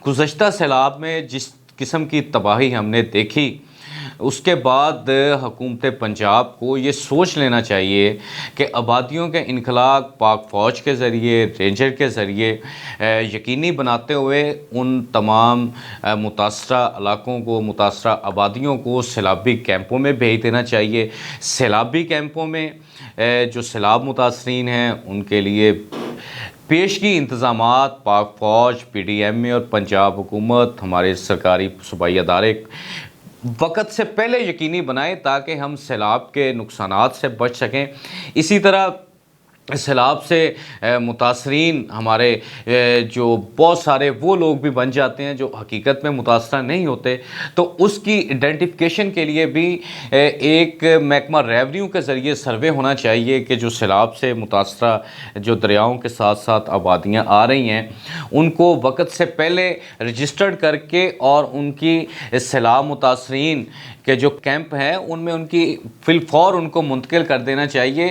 گزشتہ سیلاب میں جس قسم کی تباہی ہم نے دیکھی، اس کے بعد حکومت پنجاب کو یہ سوچ لینا چاہیے کہ آبادیوں کے انخلاء پاک فوج کے ذریعے، رینجر کے ذریعے یقینی بناتے ہوئے ان تمام متاثرہ علاقوں کو، متاثرہ آبادیوں کو سیلابی کیمپوں میں بھیج دینا چاہیے۔ سیلابی کیمپوں میں جو سیلاب متاثرین ہیں ان کے لیے پیشگی انتظامات پاک فوج، پی ڈی ایم اے اور پنجاب حکومت، ہمارے سرکاری صوبائی ادارے وقت سے پہلے یقینی بنائیں تاکہ ہم سیلاب کے نقصانات سے بچ سکیں۔ اسی طرح سیلاب سے متاثرین ہمارے جو بہت سارے وہ لوگ بھی بن جاتے ہیں جو حقیقت میں متاثرہ نہیں ہوتے، تو اس کی آئیڈینٹیفیکیشن کے لیے بھی ایک محکمہ ریونیو کے ذریعے سروے ہونا چاہیے کہ جو سیلاب سے متاثرہ جو دریاؤں کے ساتھ ساتھ آبادیاں آ رہی ہیں ان کو وقت سے پہلے رجسٹرڈ کر کے اور ان کی سیلاب متاثرین کے جو کیمپ ہیں ان میں ان کی فی الفور ان کو منتقل کر دینا چاہیے۔